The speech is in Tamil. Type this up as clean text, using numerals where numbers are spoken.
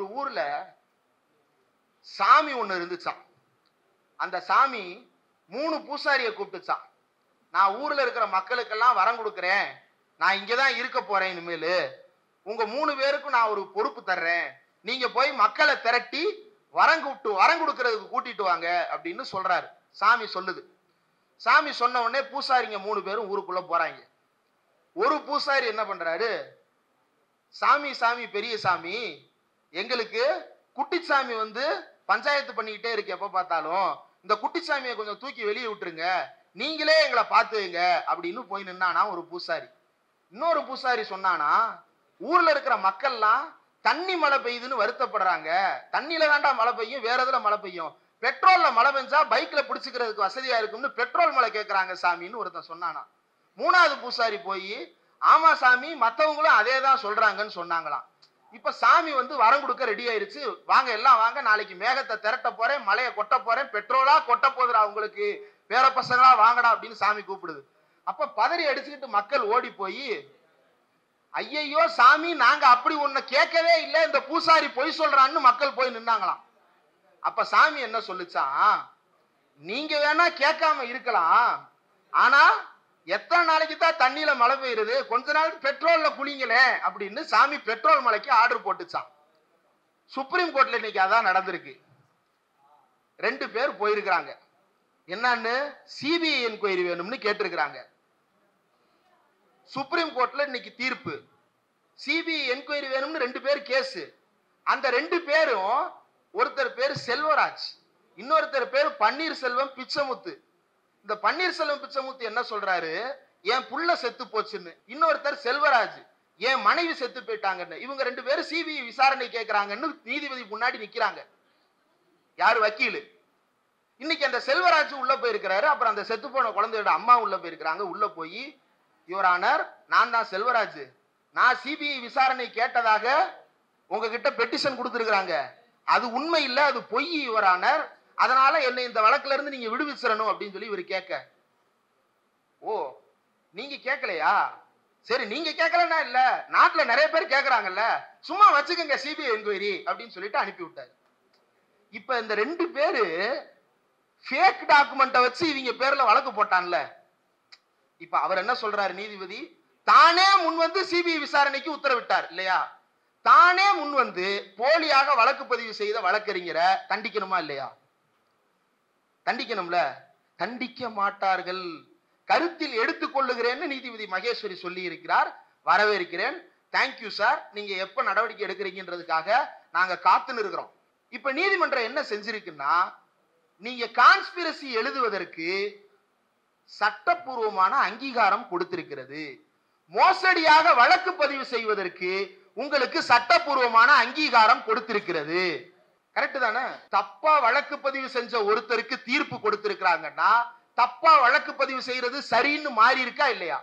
ஒரு ஊர்ல சாமி ஒண்ணு இருந்துச்சான். அந்த சாமி 3 பூசாரியை கூப்பிட்டுச்சான். நான் ஊர்ல இருக்கிற மக்களுக்கெல்லாம் வரம் கொடுக்கிறேன், நான் இங்கதான் இருக்க போறேன், இனிமேல் உங்க 3 பேருக்கும் நான் ஒரு பொறுப்பு தர்றேன், நீங்க போய் மக்களை திரட்டி வரம் கொடுக்கறதுக்கு கூட்டிட்டு வாங்க அப்படின்னு சொல்றாரு. சாமி சொல்லுது. சாமி சொன்ன உடனே பூசாரிங்க 3 பேரும் ஊருக்குள்ள போறாங்க. ஒரு பூசாரி என்ன பண்றாரு, சாமி சாமி பெரிய சாமி, எங்களுக்கு குட்டிச்சாமி வந்து பஞ்சாயத்து பண்ணிக்கிட்டே இருக்கு, எப்ப பார்த்தாலும் இந்த குட்டிச்சாமியை கொஞ்சம் தூக்கி வெளியே விட்டுருங்க, நீங்களே எங்களை பார்த்துங்க அப்படின்னு போய் நின்னானா ஒரு பூசாரி. இன்னொரு பூசாரி சொன்னானா, ஊர்ல இருக்கிற மக்கள்லாம் தண்ணி மழை பெய்யுதுன்னு வருத்தப்படுறாங்க, தண்ணியில தாண்டா மழை பெய்யும், வேற எதுல மழை பெய்யும், பெட்ரோல்ல மழை பெஞ்சா பைக்ல பிடிச்சுக்கிறதுக்கு வசதியா இருக்கும்னு பெட்ரோல் மழை கேட்கறாங்க சாமின்னு ஒருத்தன் சொன்னானா. மூணாவது பூசாரி போய், ஆமா சாமி, மத்தவங்களும் அதே தான் சொல்றாங்கன்னு சொன்னாங்களாம். இப்ப சாமி வந்து வரம் கொடுக்க ரெடி ஆயிருச்சு, வாங்க எல்லாம் வாங்க, நாளைக்கு மேகத்தை திரட்ட போறேன், மலையை கொட்ட போறேன், பெட்ரோலா கொட்ட போதுடா உங்களுக்கு, பேர பசங்களா வாங்கடா அப்படின்னு சாமி கூப்பிடுது. அப்ப பதறி அடிச்சுக்கிட்டு மக்கள் ஓடி போய், ஐயையோ சாமி, நாங்க அப்படி ஒண்ணு கேட்கவே இல்லை, இந்த பூசாரி பொய் சொல்றான்னு மக்கள் போய் நின்னாங்களாம். அப்ப சாமி என்ன சொல்லுச்சான், நீங்க வேணா கேட்காம இருக்கலாம், ஆனா எத்தனை நாளைக்கு தான் தண்ணியில மழை பெய்யுறது, கொஞ்ச நாள் பெட்ரோல்ல குளிங்களே அப்படின்னு சாமி பெட்ரோல் மலைக்கு ஆர்டர் போட்டுச்சான். சுப்ரீம் கோர்ட்ல இன்னைக்கு அதான் நடந்திருக்கு. 2 பேர் போயிருக்கிறாங்க. என்னன்னு சிபிஐ என்கொயரி வேணும்னு கேட்டிருக்கிறாங்க. சுப்ரீம் கோர்ட்ல இன்னைக்கு தீர்ப்பு. சிபிஐ என்கொயரி வேணும்னு 2 பேர் கேஸ். அந்த 2 பேரும், ஒருத்தர் பேர் செல்வராஜ், இன்னொருத்தர் பேர் பன்னீர்செல்வம் பிச்சமுத்து. இந்த பன்னீர்செல்வம் பிச்சமுத்து என்ன சொல்றாரு, என் புள்ள செத்து போச்சுன்னு. இன்னொருத்தர் செல்வராஜ், என் மனைவி செத்து போயிட்டாங்கன்னு. இவங்க 2 பேரும் சிபிஐ விசாரணை கேட்கிறாங்கன்னு நீதிபதி முன்னாடி நிக்கிறாங்க. யாரு, வக்கீல். இன்னைக்கு அந்த செல்வராஜ் உள்ள போயிருக்கிறாரு. அப்புறம் அந்த செத்து போன குழந்தையோட அம்மா உள்ள போயிருக்கிறாங்க. உள்ள போய், யுவர் ஆனர், நான் தான் செல்வராஜ், நான் சிபிஐ விசாரணை கேட்டதாக உங்ககிட்ட பெட்டிஷன் கொடுத்திருக்கிறாங்க, அது உண்மை இல்ல, அது பொய் யுவர் ஆனர், அதனால என்னை இந்த வழக்குல இருந்து நீங்க விடுவிச்சிடணும் அப்படின்னு சொல்லி இவர் கேட்க, ஓ நீங்க கேட்கலையா, சரி நீங்க கேட்கலன்னா இல்ல, நாட்டுல நிறைய பேர் கேட்கறாங்கல்ல, சும்மா வச்சுக்கோங்க சிபிஐ என்கொயரி அப்படின்னு சொல்லிட்டு அனுப்பி விட்டாரு. இப்ப இந்த 2 பேரு ஃபேக் டாக்குமெண்ட்டை வச்சு இவங்க பேர்ல வழக்கு போட்டான்ல. இப்ப அவர் என்ன சொல்றாரு நீதிபதி, தானே முன் வந்து சிபிஐ விசாரணைக்கு உத்தரவிட்டார் இல்லையா, தானே முன் வந்து போலியாக வழக்கு பதிவு செய்த வழக்கறிஞரை தண்டிக்கணுமா இல்லையா? தண்டிக்கணும்ல. தண்டிக்க மாட்டார்கள். கருத்தில் எடுத்துக் கொள்ளுகிறேன்னு நீதிபதி மகேஸ்வரி சொல்லி இருக்கிறார். வரவேற்கிறேன், தேங்க்யூ சார், நீங்க எப்ப நடவடிக்கை எடுக்கிறீங்கன்றதுக்காக நாங்க காத்துன்னு இருக்கிறோம். இப்ப நீதிமன்றம் என்ன செஞ்சிருக்குன்னா, நீங்க கான்ஸ்பிரசி எழுதுவதற்கு சட்டப்பூர்வமான அங்கீகாரம் கொடுத்திருக்கிறது, மோசடியாக வழக்கு பதிவு செய்வதற்கு உங்களுக்கு சட்டப்பூர்வமான அங்கீகாரம் கொடுத்திருக்கிறது. கரெக்ட் தானே? தப்பா வழக்கு பதிவு செஞ்ச ஒருத்தருக்கு தீர்ப்பு கொடுத்திருக்கிறாங்கன்னா, தப்பா வழக்கு பதிவு செய்யறது சரின்னு மாறி இருக்கா இல்லையா?